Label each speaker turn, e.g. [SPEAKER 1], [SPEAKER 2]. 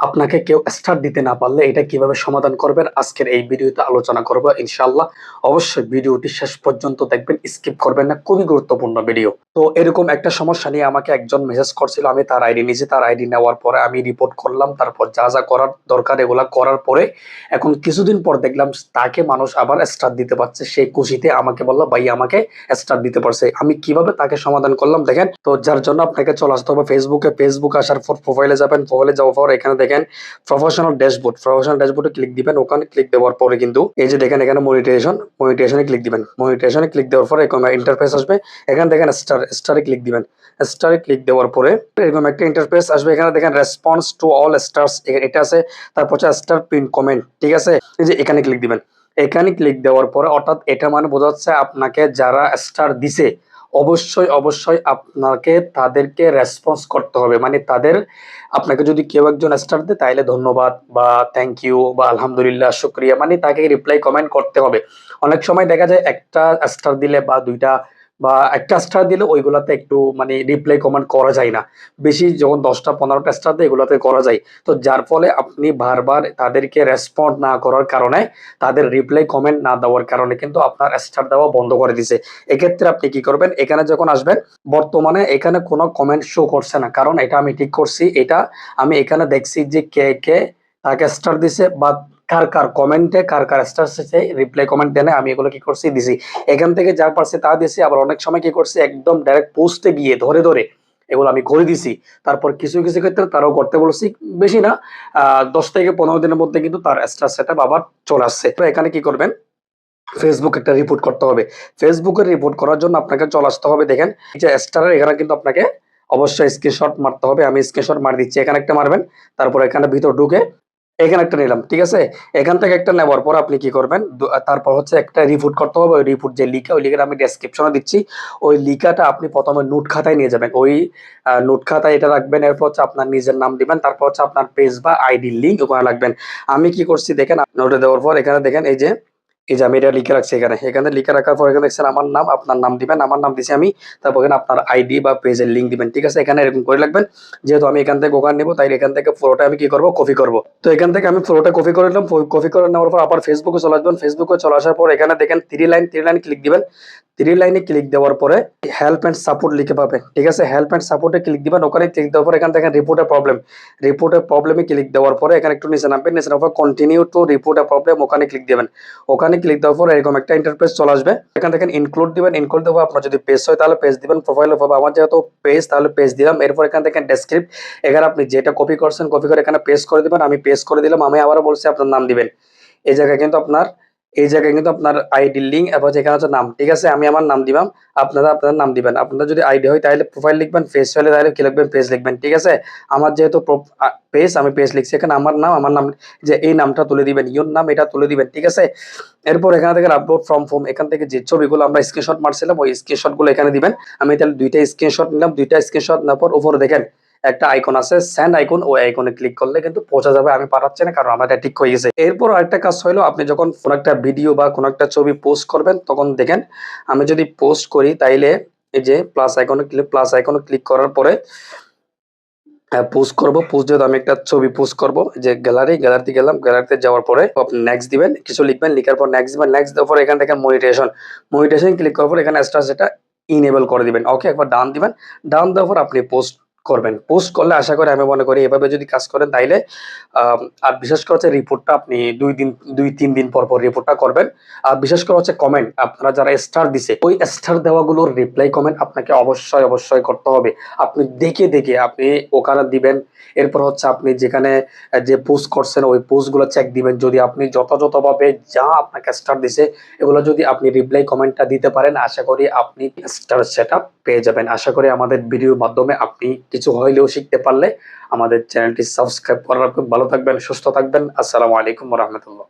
[SPEAKER 1] আপনাকে কেউ স্টার দিতে না পারলে এটা কিভাবে সমাধান করবেন আজকের এই ভিডিওতে আলোচনা করব ইনশাআল্লাহ। অবশ্যই ভিডিওটি শেষ পর্যন্ত দেখবেন, স্কিপ করবেন না, খুবই গুরুত্বপূর্ণ ভিডিও। তো এরকম একটা সমস্যা নিয়ে আমাকে একজন মেসেজ করছিল, আমি তার আইডি নিয়েছি। তার আইডি নেওয়ার পরে আমি রিপোর্ট করলাম, তারপর যা যা করার দরকার এগুলা করার পরে এখন কিছুদিন পর দেখলাম তাকে মানুষ আবার স্টার দিতে পারছে। সেই খুশিতে আমাকে বললো, ভাই আমাকে স্টার দিতে পারছে। আমি কিভাবে তাকে সমাধান করলাম দেখেন। তো যার জন্য আপনাকে চলে আসতে হবে ফেসবুকে। ফেসবুক আসার পর প্রোফাইলে যাবেন, প্রোফাইলে যাওয়ার পর এখানে দেখেন প্রফেশনাল ড্যাশবোর্ড। প্রফেশনাল ড্যাশবোর্ডে ক্লিক দিবেন। ওখানে ক্লিক দেওয়ার পরে কিন্তু এই যে দেখেন এখানে মনিটাইজেশনে ক্লিক দিবেন। মনিটাইজেশনে ক্লিক দেওয়ার পরে এরকম ইন্টারফেস আসবে। এখানে দেখেন স্টারে ক্লিক দিবেন। স্টারে ক্লিক দেওয়ার পরে এরকম একটা ইন্টারফেস আসবে। এখানে দেখেন রেসপন্স টু অল স্টারস এটা আছে। তারপর হচ্ছে স্টার পিন কমেন্ট, ঠিক আছে। এই যে এখানে ক্লিক দিবেন। এখানে ক্লিক দেওয়ার পরে অর্থাৎ এটা মানে বোঝা যাচ্ছে আপনাকে যারা স্টার দিছে অবশ্যই অবশ্যই আপনাকে তাদেরকে রেসপন্স করতে হবে। মানে তাদের আপনাকে যদি কেউ একজন স্টার দেয় তাহলে ধন্যবাদ বা থ্যাংক ইউ বা আলহামদুলিল্লাহ শুক্রিয়া, মানে তাকে রিপ্লাই কমেন্ট করতে হবে। অনেক সময় দেখা যায় একটা স্টার দিলে বা দুইটা বা একটা স্টার দিলে ওইগুলাতে একটু মানে রিপ্লাই কমেন্ট করা যায় না। বেশি যখন 10টা 15টা স্টার দেয় এগুলোতে করা যায়। তো যার ফলে আপনি বারবার তাদেরকে রেসপন্ড না করার কারণে, তাদের রিপ্লাই কমেন্ট না দেওয়ার কারণে কিন্তু আপনার স্টার দেওয়া বন্ধ করে দিছে। এক্ষেত্রে আপনি কি করবেন, এখানে যখন আসবেন বর্তমানে এখানে কোনো কমেন্ট শো করছে না, কারণ এটা আমি ঠিক করছি। এটা আমি এখানে দেখছি যে কে কে তাকে স্টার দিছে বা কার কার কমেন্টে কার কার স্টার এসেছে, রিপ্লাই কমেন্ট দেনে আমি এগুলো কি করছি দিছি। এখান থেকে যা পারছে তা দিছি। আবার অনেক সময় কি করছি একদম ডাইরেক্ট পোস্টে গিয়ে ধরে ধরে এগুলো আমি করে দিছি। তারপর কিছু কিছু ক্ষেত্রে তারাও করতে বলছি, বেশি না 10 থেকে 15 দিনের মধ্যে কিন্তু তার স্টার সেটআপ আবার চলে আসছে। তো এখানে কি করবেন, ফেসবুক একটা রিপোর্ট করতে হবে। ফেসবুকের রিপোর্ট করার জন্য আপনাকে চলে আসতে হবে। দেখেন এই যে স্টারের এখানে কিন্তু আপনাকে অবশ্যই স্ক্রিনশট মারতে হবে। আমি স্ক্রিনশট মার দিচ্ছি। এখানে একটা মারবেন। তারপর এখানে ভিতর ঢুকে এখানে একটা নিলাম, ঠিক আছে। এখান থেকে একটা নেওয়ার পর আপনি কি করবেন, তারপর হচ্ছে একটা রিপোর্ট করতে হবে। ওই রিপোর্ট যে লিখা, ওই লিখাটা আমি ডেসক্রিপশনে দিচ্ছি। ওই লিখাটা আপনি প্রথমে নোট খাতায় নিয়ে যাবেন। ওই নোট খাতায় এটা রাখবেন। এরপর হচ্ছে আপনার নিজের নাম দিবেন। তারপর হচ্ছে আপনার পেজ বা আইডি লিঙ্ক ওখানে রাখবেন। আমি কি করছি দেখেন, নোটে দেওয়ার পর এখানে দেখেন এই যে আমি এটা লিখে রাখছি। এখানে লিখে রাখার পর এখানে দেখছেন আমার নাম, আপনার নাম দিবেন। আমার নাম দিছি আমি। তারপর এখানে আপনার আইডি বা পেজের লিঙ্ক দিবেন, ঠিক আছে। এখানে এরকম করে রাখবেন। যেহেতু আমি এখান থেকে ওখানে নেবো তাই এখান থেকে পুরোটা আমি কি করবো, কপি করবো। তো এখান থেকে আমি পুরোটা কপি করে নিলাম। কপি করে নেওয়ার পর আবার ফেসবুকে চলে আসবেন। ফেসবুকে চলে আসার পর এখানে দেখেন থ্রি লাইন ক্লিক দিবেন। থ্রি লাইনে ক্লিক দেওয়ার পরে হেল্প এন্ড সাপোর্ট লিখে পাবেন, ঠিক আছে। হেল্প এন্ড সাপোর্টে ক্লিক দিবেন। ওখানে ক্লিক দেওয়ার পর এখানে দেখেন রিপোর্টের প্রবলেমে ক্লিক দেওয়ার পরে এখানে একটু নিচে নামবেন। নিচে নামার পর continue to report A problem ওখানে ক্লিক দিবেন। ওখানে ক্লিক দেওয়ার পর এরকম একটা ইন্টারফেস চলে আসবে। এখানে দেখেন ইনক্লুড দিবেন। ইনক্লুড দেওয়া আপনার যদি পেজ হয় তাহলে পেজ দিবেন, প্রোফাইলে হবে। আমার যেহেতু পেজ তাহলে পেজ দিলাম। এরপর এখানে দেখেন ডেসক্রিপ্ট। এখানে আপনি যেটা কপি করছেন কপি করে এখানে পেস্ট করে দিবেন। আমি পেস্ট করে দিলাম। আমি আবারও বলছি আপনার নাম দিবেন। এই জায়গায় কিন্তু আপনার এই জায়গায় কিন্তু আপনার আইডি লিঙ্ক এবং যেখানে হচ্ছে নাম, ঠিক আছে। আমি আমার নাম দিলাম, আপনারা আপনার নাম দিবেন। আপনার যদি আইডি হয় তাহলে প্রোফাইল লিখবেন, পেজ হলে তাহলে কি লিখবেন, পেজ লিখবেন, ঠিক আছে। আমার যেহেতু পেজ, আমি পেজ লিখছি। এখানে আমার নাম যে এই নামটা তুলে দিবেন, ইওর নাম এটা তুলে দিবেন, ঠিক আছে। এরপর এখানে থেকে আপলোড ফ্রম ফোম, এখান থেকে যে ছবিগুলো আমরা স্ক্রিনশট মারছিলাম ওই স্ক্রিনশট গুলো এখানে দিবেন। আমি তাহলে দুইটা স্ক্রিনশট নিলাম। দুইটা স্ক্রিনশট নেওয়ার পর উপরে দেখেন একটা আইকন আছে সেন্ড আইকন, ওই আইকনে ক্লিক করলে কিন্তু পৌঁছা যাবে। আমি পাঠাচ্ছি না কারণ আমার এটা ঠিক হয়ে গেছে। এরপর আরেকটা কাজ হলো, আপনি যখন কোনো একটা ভিডিও বা কোনো একটা ছবি পোস্ট করবেন তখন দেখেন আমি যদি পোস্ট করি তাইলে এই যে প্লাস আইকনে ক্লিক করার পরে পোস্ট করব। পোস্ট যেহেতু আমি একটা ছবি পোস্ট করব, যে গ্যালারিতে গেলাম। গ্যালারিতে যাওয়ার পরে আপনি নেক্সট দিবেন, কিছু লিখবেন। লিখার পর নেক্সট দিবেন। নেক্সট দেওয়ার পর এখান থেকে মনিটাইজেশন ক্লিক করার পর এখানে স্টার সেটা ইনেবল করে দিবেন। ওকে, একবার ডান দিবেন। ডান দেওয়ার পর আপনি পোস্ট করবেন। পোস্ট করলে আশা করি, আমি মনে করি এভাবে যদি কাজ করেন তাইলে আর বিশেষ করে হচ্ছে রিপোর্টটা আপনি 2-3 দিন পর পর রিপোর্টটা করবেন। আর বিশেষ করে হচ্ছে কমেন্ট, আপনারা যারা স্টার দিছে ওই স্টার দেওয়াগুলোর রিপ্লাই কমেন্ট আপনাকে অবশ্যই অবশ্যই করতে হবে। আপনি দেখে দেখে আপনি ওখানে দিবেন। এরপর হচ্ছে আপনি যেখানে যে পোস্ট করছেন ওই পোস্টগুলো চেক দিবেন। যদি আপনি যথাযথভাবে যা আপনাকে স্টার দিছে এগুলো যদি আপনি রিপ্লাই কমেন্টটা দিতে পারেন, আশা করি আপনি স্টার সেটআপ পেয়ে যাবেন। আশা করি আমাদের ভিডিওর মাধ্যমে আপনি কিছু হইলেও শিখতে পারলে আমাদের চ্যানেলটি সাবস্ক্রাইব করার। ভালো থাকবেন, সুস্থ থাকবেন। আসসালামু আলাইকুম ওয়া রাহমাতুল্লাহ।